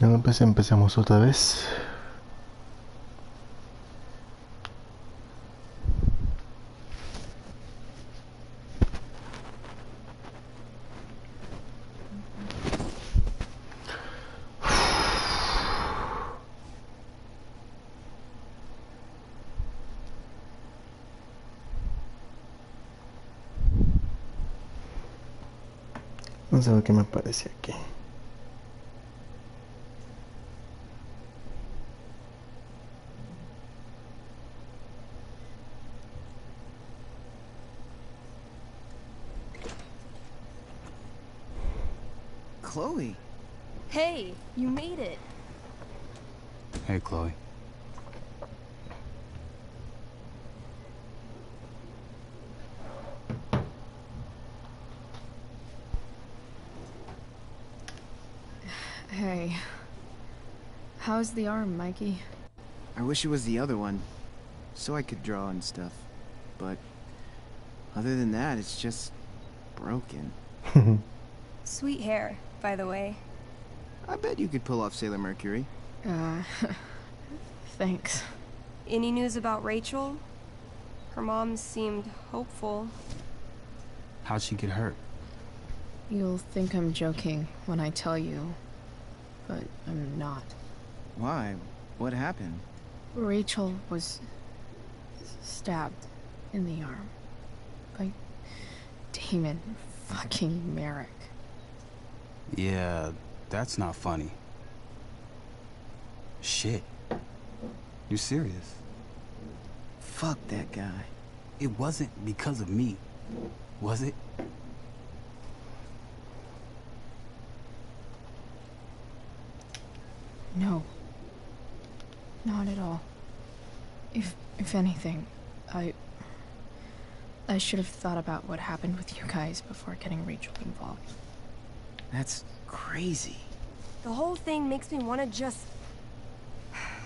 Bueno, pues empezamos otra vez. Vamos a ver qué me aparece aquí. Chloe. Hey, you made it. Hey, Chloe. Hey. How's the arm, Mikey? I wish it was the other one, so I could draw and stuff. But other than that, it's just broken. Sweet hair, by the way. I bet you could pull off Sailor Mercury. Thanks. Any news about Rachel? Her mom seemed hopeful. How'd she get hurt? You'll think I'm joking when I tell you, but I'm not. Why? What happened? Rachel was stabbed in the arm by Damon fucking Merrick. Yeah, that's not funny. Shit. You serious? Fuck that guy. It wasn't because of me, was it? No. Not at all. If anything, I should have thought about what happened with you guys before getting Rachel involved. That's crazy. The whole thing makes me want to just...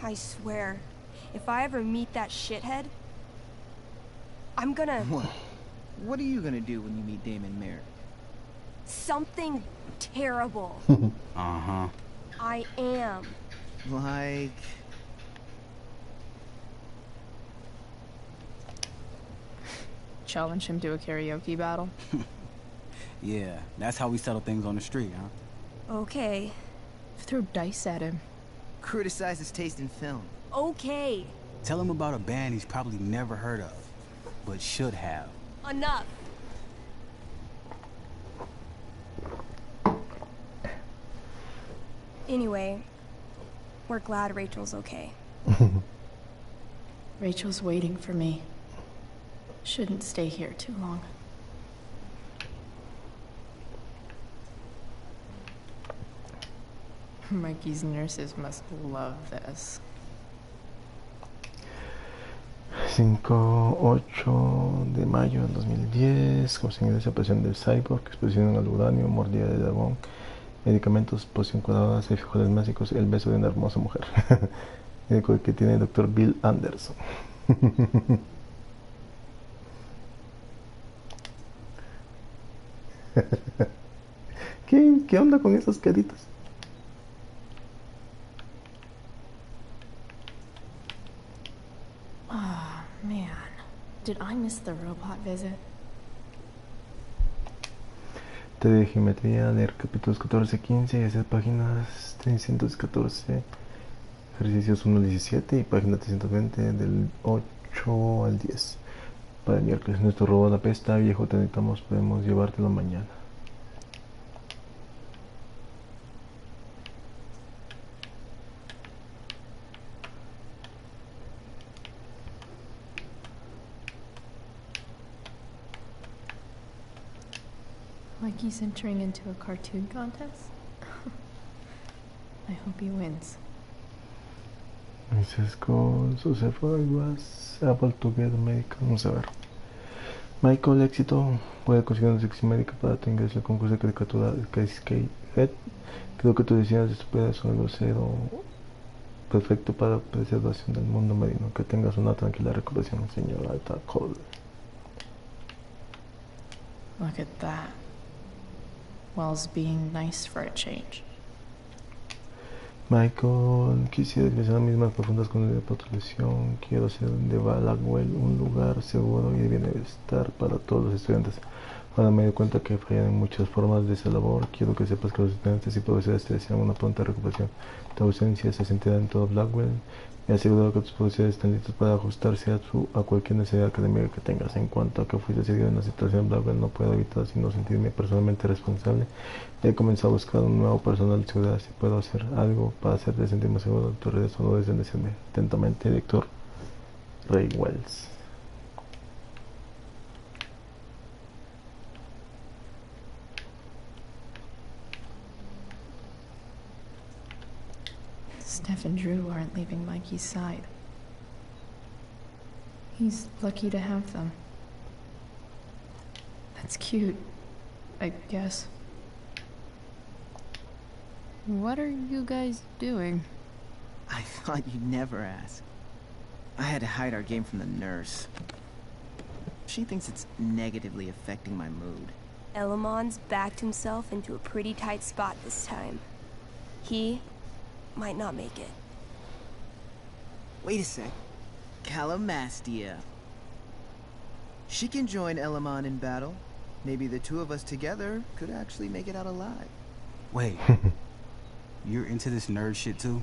I swear, if I ever meet that shithead, I'm gonna... What? What are you gonna do when you meet Damon Merrick? Something terrible. Uh-huh. I am. Like... Challenge him to a karaoke battle? Yeah, that's how we settle things on the street, huh? Okay. Throw dice at him. Criticize his taste in film. Okay. Tell him about a band he's probably never heard of, but should have. Enough. Anyway, we're glad Rachel's okay. Rachel's waiting for me. Shouldn't stay here too long. Mikey's nurses must love this. 5-8 de mayo del 2010, como se ingresa presión del cyborg, exposición al uranio, mordida de dragón, medicamentos, poción curada, 6 frijoles mágicos, el beso de una hermosa mujer. El que tiene el doctor Bill Anderson. ¿Qué onda con esas caritas? Oh, man. Did I miss the robot visit? De geometría, leer capítulos 14-15 y hacer páginas 314, ejercicios 1-17 y página 320 del 8 al 10. Para el miércoles, nuestro robot apesta, viejo, te necesitamos, podemos llevártelo mañana. Like he's entering into a cartoon contest? I hope he wins. Mrs. Cole, Josefa, was able to get medical. Vamos a ver. Michael, éxito. Puede conseguir una sección médica para tu ingreso al concurso de caricatura de Cascade Head. Creo que tus diseños estupendas son el grosero perfecto para preservación del mundo marino. Que tengas una tranquila recuperación, señor Alta Cole. Look at that. Wells being nice for a change. Michael, quisiera crecer las mismas profundas con la protección. Quiero hacer de Blackwell un lugar seguro y de bienestar para todos los estudiantes. Ahora me doy cuenta que fallan en muchas formas de esa labor. Quiero que sepas que los estudiantes y profesores te desean una pronta recuperación. Tu ausencia se sentirá en todo Blackwell. Me aseguro que tus profesores están listos para ajustarse a cualquier necesidad académica que tengas. En cuanto a que fuiste seguido en la situación en Blackwell, no puedo evitar sino sentirme personalmente responsable. He comenzado a buscar un nuevo personal de seguridad. Si puedo hacer algo para hacerte sentir más seguro, tu regreso no debes de decirme. Atentamente, director Ray Wells. Steph and Drew aren't leaving Mikey's side. He's lucky to have them. That's cute, I guess. What are you guys doing? I thought you'd never ask. I had to hide our game from the nurse. She thinks it's negatively affecting my mood. Elamon's backed himself into a pretty tight spot this time. He might not make it. Wait a sec. Calamastia. She can join Elamon in battle. Maybe the two of us together could actually make it out alive. Wait. You're into this nerd shit too?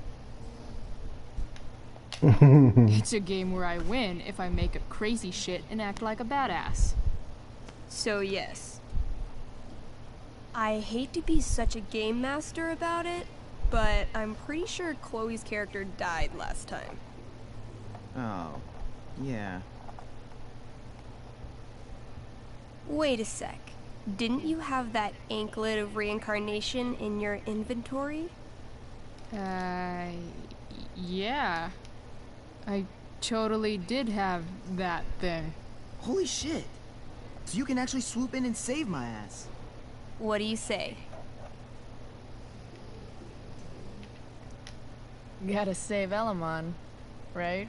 It's a game where I win if I make a crazy shit and act like a badass. So yes. I hate to be such a game master about it, but I'm pretty sure Chloe's character died last time. Oh, yeah. Wait a sec. Didn't you have that anklet of reincarnation in your inventory? Yeah. I totally did have that thing. Holy shit. So you can actually swoop in and save my ass. What do you say? Gotta save Elamon, right?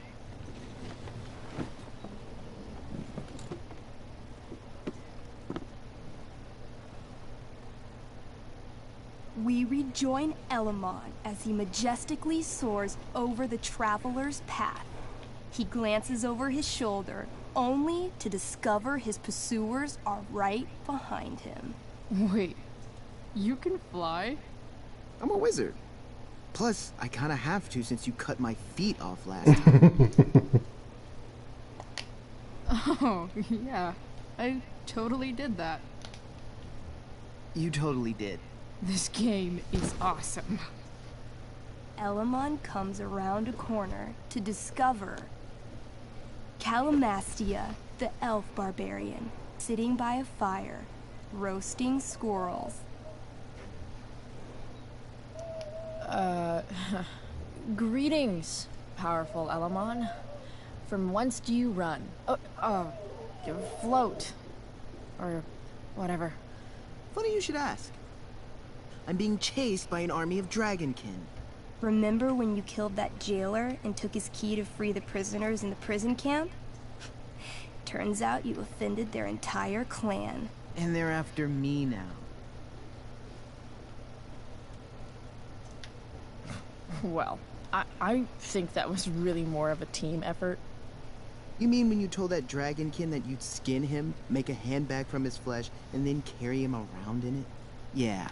We rejoin Elamon as he majestically soars over the traveler's path. He glances over his shoulder, only to discover his pursuers are right behind him. Wait, you can fly? I'm a wizard. Plus, I kinda have to since you cut my feet off last time. Oh, yeah. I totally did that. You totally did. This game is awesome. Elamon comes around a corner to discover Calamastia, the elf barbarian, sitting by a fire, roasting squirrels. Greetings, powerful Elamon. From whence do you run? Float. Or whatever. Funny you should ask. I'm being chased by an army of dragonkin. Remember when you killed that jailer and took his key to free the prisoners in the prison camp? Turns out you offended their entire clan. And they're after me now. Well, I think that was really more of a team effort. You mean when you told that dragonkin that you'd skin him, make a handbag from his flesh, and then carry him around in it? Yeah,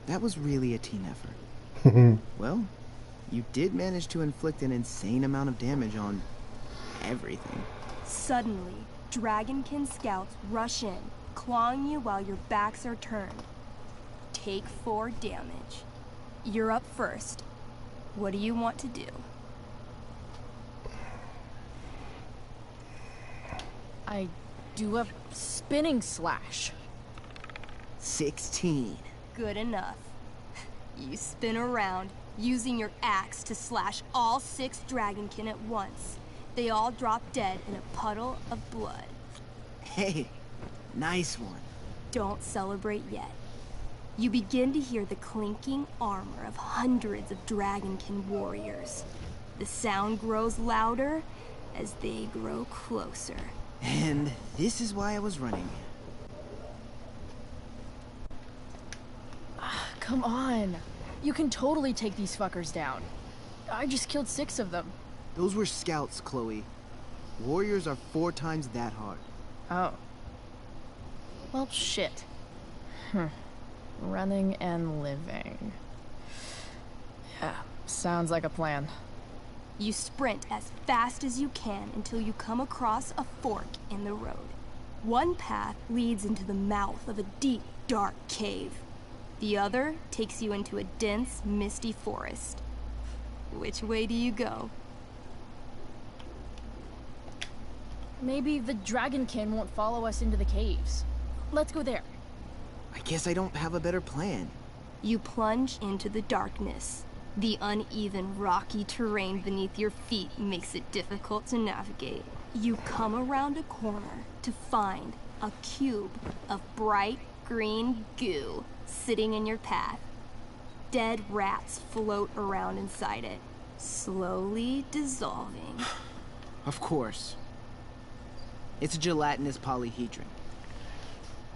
that was really a team effort. Well, you did manage to inflict an insane amount of damage on everything. Suddenly, dragonkin scouts rush in, clawing you while your backs are turned. Take 4 damage. You're up first. What do you want to do? I do a spinning slash. 16. Good enough. You spin around, using your axe to slash all 6 dragonkin at once. They all drop dead in a puddle of blood. Hey, nice one. Don't celebrate yet. You begin to hear the clinking armor of hundreds of dragonkin warriors. The sound grows louder as they grow closer. And this is why I was running. Come on. You can totally take these fuckers down. I just killed 6 of them. Those were scouts, Chloe. Warriors are 4 times that hard. Oh. Well, shit. Running and living. Yeah, sounds like a plan. You sprint as fast as you can until you come across a fork in the road. One path leads into the mouth of a deep, dark cave. The other takes you into a dense, misty forest. Which way do you go? Maybe the dragonkin won't follow us into the caves. Let's go there. I guess I don't have a better plan. You plunge into the darkness. The uneven, rocky terrain beneath your feet makes it difficult to navigate. You come around a corner to find a cube of bright green goo sitting in your path. Dead rats float around inside it, slowly dissolving. Of course. It's a gelatinous polyhedron.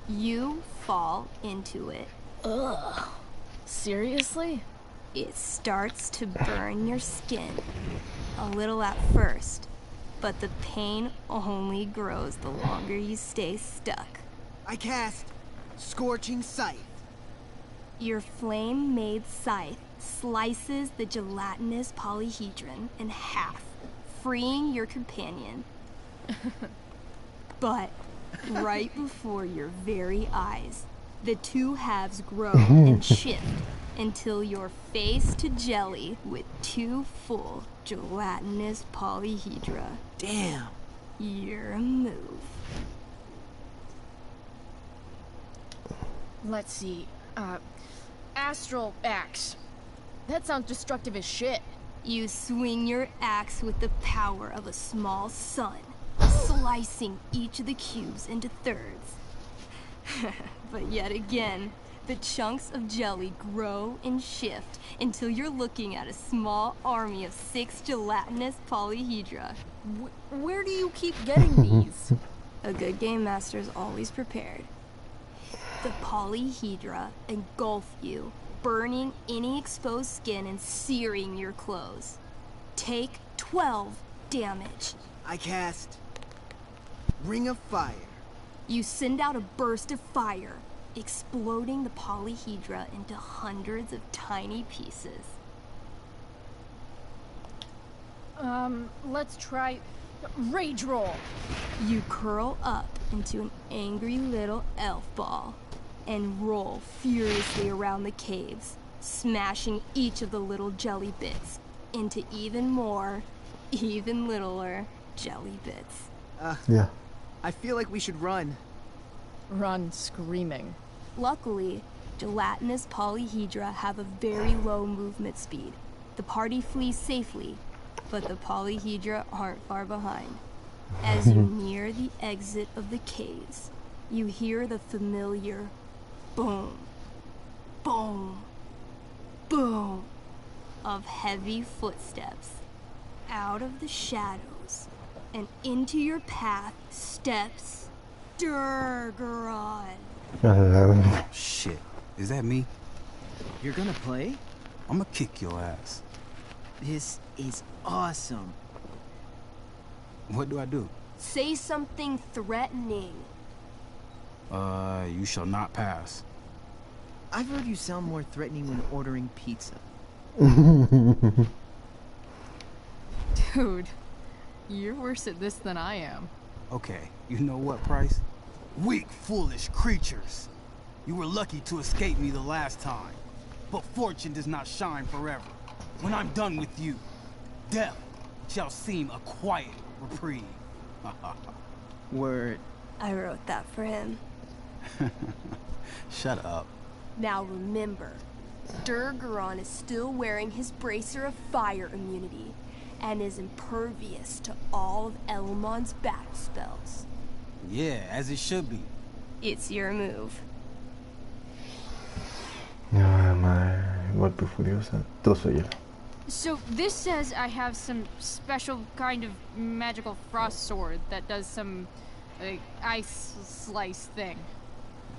You fall into it. Ugh. Seriously? It starts to burn your skin, a little at first, but the pain only grows the longer you stay stuck. I cast Scorching Scythe. Your flame-made scythe slices the gelatinous polyhedron in half, freeing your companion. But right before your very eyes, the two halves grow and shift until you're face to jelly with 2 full gelatinous polyhedra. Damn. Your move. Let's see. Astral axe. That sounds destructive as shit. You swing your axe with the power of a small sun, slicing each of the cubes into thirds. But yet again, the chunks of jelly grow and shift until you're looking at a small army of 6 gelatinous polyhedra. Where do you keep getting these? A good game master is always prepared. The polyhedra engulf you, burning any exposed skin and searing your clothes. Take 12 damage. I cast Ring of Fire. You send out a burst of fire, exploding the polyhedra into hundreds of tiny pieces. Let's try Rage Roll. You curl up into an angry little elf ball and roll furiously around the caves, smashing each of the little jelly bits into even more, even littler jelly bits. Yeah. I feel like we should run. Run screaming. Luckily, gelatinous polyhedra have a very low movement speed. The party flees safely, but the polyhedra aren't far behind. As you near the exit of the caves, you hear the familiar boom, boom, boom of heavy footsteps. Out of the shadows and into your path steps Durgaron. Shit. Is that me? You're gonna play? I'ma kick your ass. This is awesome. What do I do? Say something threatening. You shall not pass. I've heard you sound more threatening when ordering pizza. Dude, you're worse at this than I am. Okay, you know what, Price? Weak, foolish creatures. You were lucky to escape me the last time. But fortune does not shine forever. When I'm done with you, death shall seem a quiet reprieve. Word. I wrote that for him. Shut up. Now remember, Durgaron is still wearing his bracer of fire immunity and is impervious to all of Elamon's battle spells. Yeah, as it should be. It's your move. Ay, madre. Golpe furiosa. Trozo de hielo. So this says I have some special kind of magical frost sword that does some like ice slice thing.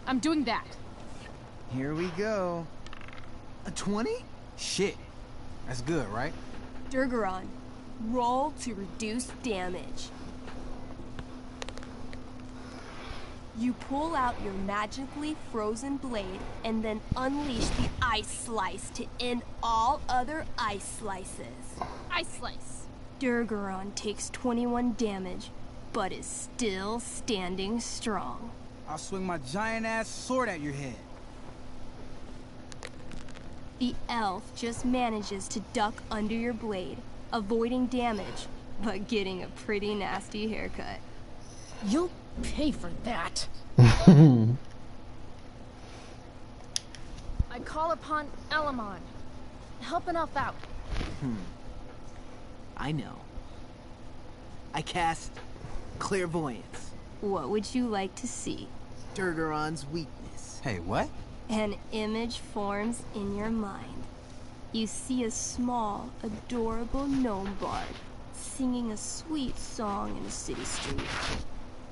I'm doing that. Here we go. A 20? Shit. That's good, right? Durgaron, roll to reduce damage. You pull out your magically frozen blade and then unleash the ice slice to end all other ice slices. Ice slice. Durgaron takes 21 damage, but is still standing strong. I'll swing my giant-ass sword at your head. The elf just manages to duck under your blade, avoiding damage, but getting a pretty nasty haircut. You'll pay for that. I call upon Elamon. Help an elf out. I know. I cast clairvoyance. What would you like to see? Durgaron's weakness. Hey, what? An image forms in your mind. You see a small, adorable gnome bard singing a sweet song in a city street.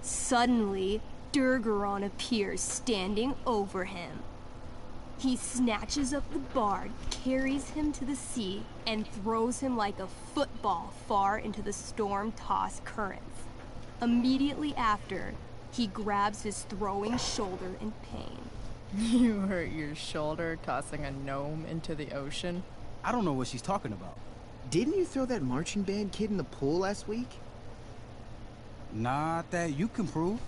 Suddenly, Durgaron appears standing over him. He snatches up the bard, carries him to the sea, and throws him like a football far into the storm-tossed currents. Immediately after, he grabs his throwing shoulder in pain. You hurt your shoulder tossing a gnome into the ocean? I don't know what she's talking about. Didn't you throw that marching band kid in the pool last week? Not that you can prove.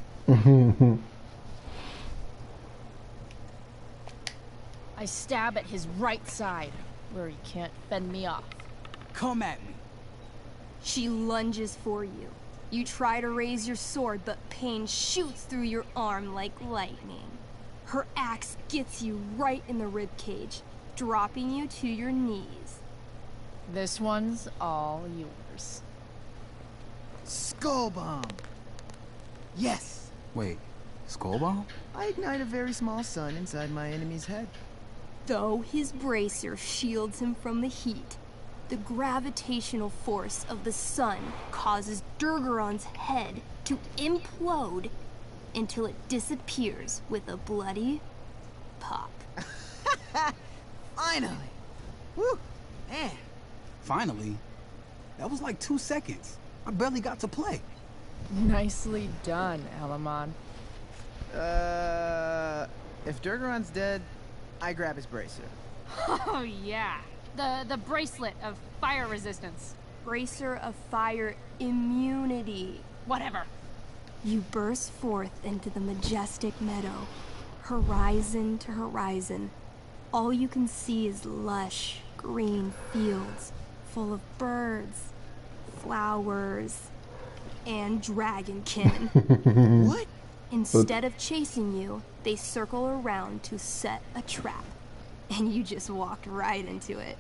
I stab at his right side, where he can't fend me off. Come at me. She lunges for you. You try to raise your sword, but pain shoots through your arm like lightning. Her axe gets you right in the ribcage, dropping you to your knees. This one's all yours. Skull bomb. Yes. Wait, skull bomb? I ignite a very small sun inside my enemy's head. Though his bracer shields him from the heat, the gravitational force of the sun causes Durgaron's head to implode until it disappears with a bloody pop. Finally. Woo. Man. Finally? That was like 2 seconds. I barely got to play. Nicely done, Elamon. If Durgaron's dead, I grab his bracer. Oh yeah. The bracelet of fire resistance. Bracer of fire immunity. Whatever. You burst forth into the majestic meadow, horizon to horizon. All you can see is lush, green fields full of birds, flowers, and dragonkin. What? Instead of chasing you, they circle around to set a trap, and you just walked right into it.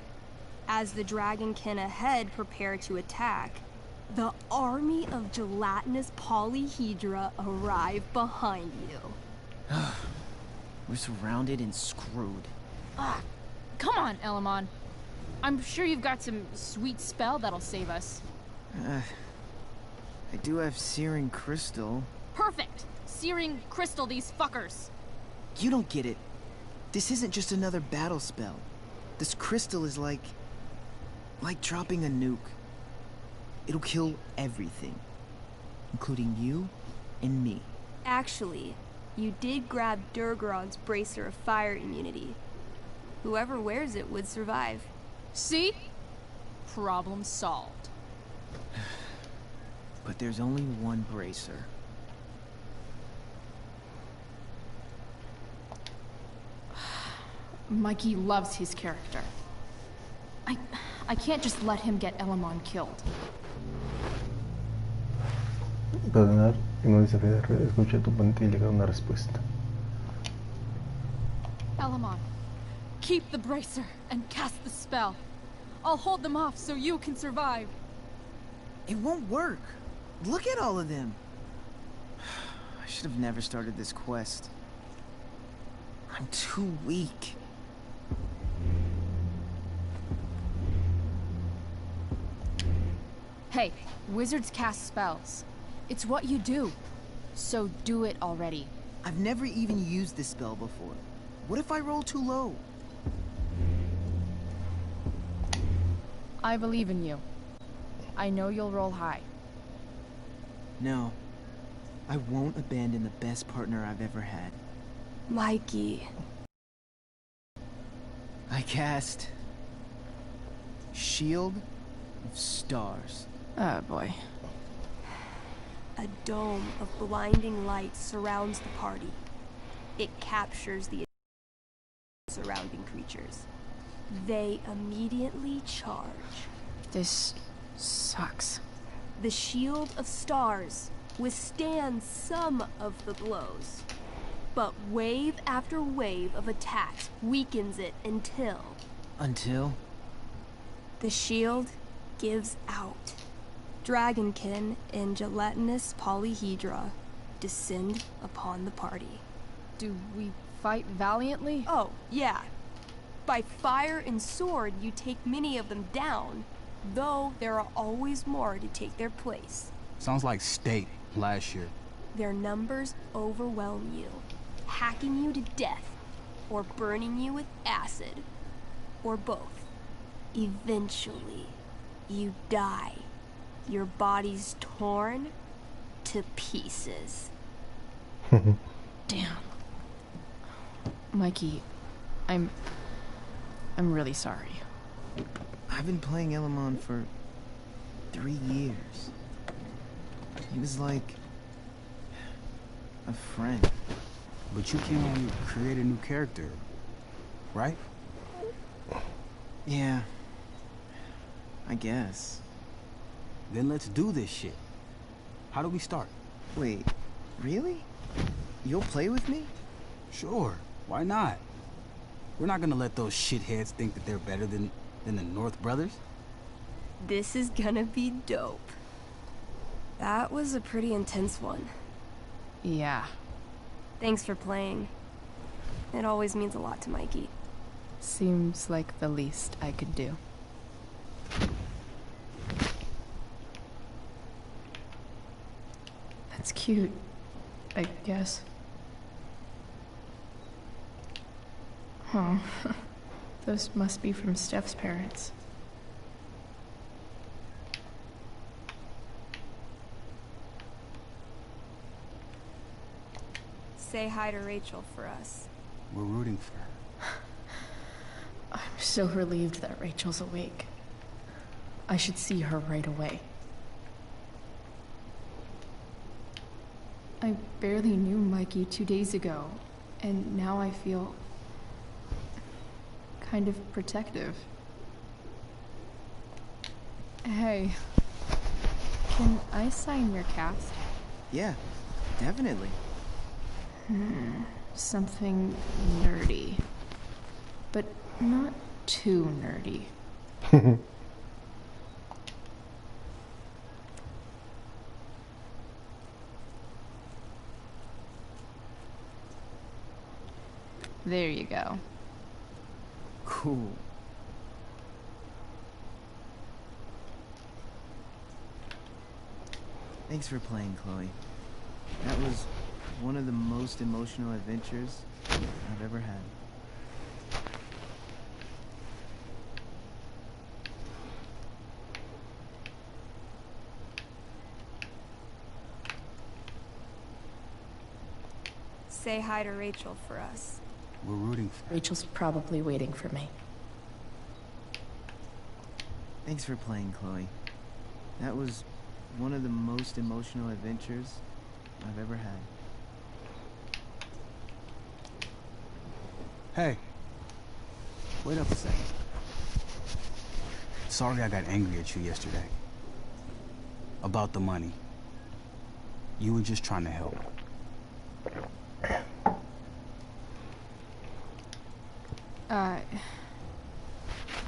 As the dragonkin ahead prepare to attack, the army of gelatinous polyhedra arrive behind you. We're surrounded and screwed. Come on, Elamon. I'm sure you've got some sweet spell that'll save us. I do have searing crystal. Perfect! Searing crystal these fuckers. You don't get it. This isn't just another battle spell. This crystal is like dropping a nuke. It'll kill everything, including you and me. Actually, you did grab Durgaron's bracer of fire immunity. Whoever wears it would survive. See? Problem solved. But there's only one bracer. Mikey loves his character. I can't just let him get Elamon killed. Perdonar y no desafiar. Escucha a tu oponente y llegar a una respuesta. Elamon, keep the bracer and cast the spell. I'll hold them off so you can survive. It won't work. Look at all of them. I should have never started this quest. I'm too weak. Hey, wizards cast spells. It's what you do. So do it already. I've never even used this spell before. What if I roll too low? I believe in you. I know you'll roll high. No, I won't abandon the best partner I've ever had. Mikey. I cast Shield of Stars. Oh boy. A dome of blinding light surrounds the party. It captures the surrounding creatures. They immediately charge. This sucks. The Shield of Stars withstands some of the blows, but wave after wave of attacks weakens it until the shield gives out. Dragonkin and gelatinous polyhedra descend upon the party. Do we fight valiantly? Oh, yeah. By fire and sword, you take many of them down, though there are always more to take their place. Sounds like State last year. Their numbers overwhelm you, hacking you to death, or burning you with acid, or both. Eventually, you die. Your body's torn to pieces. Damn. Mikey, I'm really sorry. I've been playing Elamon for 3 years. He was like a friend. But you can create a new character, right? Yeah, I guess. Then let's do this shit. How do we start? Wait, really? You'll play with me? Sure, why not? We're not gonna let those shitheads think that they're better than the North Brothers. This is gonna be dope. That was a pretty intense one. Yeah. Thanks for playing. It always means a lot to Mikey. Seems like the least I could do. That's cute, I guess. Huh. Those must be from Steph's parents. Say hi to Rachel for us. We're rooting for her. I'm so relieved that Rachel's awake. I should see her right away. I barely knew Mikey 2 days ago, and now I feel kind of protective. Hey, can I sign your cast? Yeah, definitely. Something nerdy, but not too nerdy. There you go. Cool. Thanks for playing, Chloe. That was one of the most emotional adventures I've ever had. Say hi to Rachel for us. We're rooting for her. Rachel's probably waiting for me. Thanks for playing, Chloe. That was one of the most emotional adventures I've ever had. Hey, wait up a second. Sorry I got angry at you yesterday. About the money. You were just trying to help.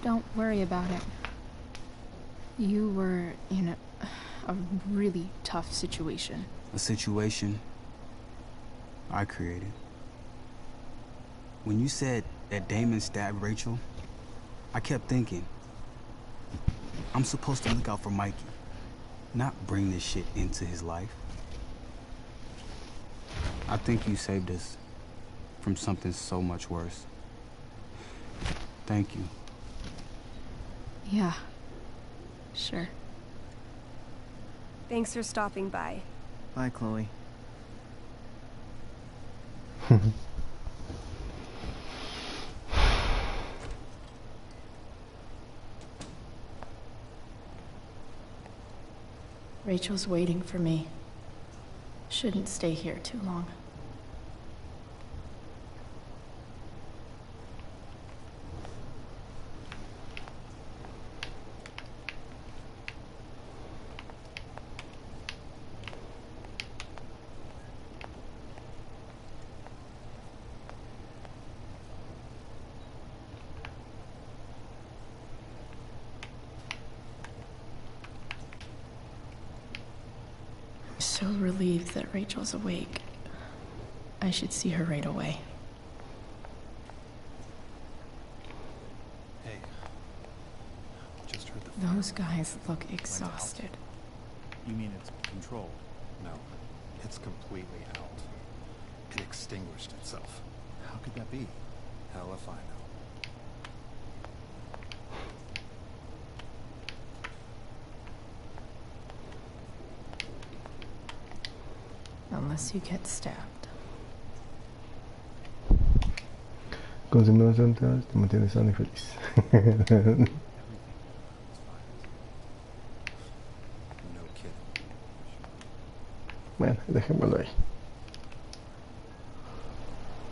Don't worry about it. You were in a really tough situation. A situation I created. When you said that Damon stabbed Rachel, I kept thinking, I'm supposed to look out for Mikey, not bring this shit into his life. I think you saved us from something so much worse. Thank you. Yeah, Sure. Thanks for stopping by. Bye, Chloe. Rachel's waiting for me. Shouldn't stay here too long. So relieved that Rachel's awake. I should see her right away. Hey. Just heard the Those guys look exhausted. You mean it's controlled? No. It's completely out. It extinguished itself. How could that be? Hell if I know. Unless you get stabbed. Con signos centrales te mantienes sano y feliz. No kidding. Bueno, dejémoslo ahí.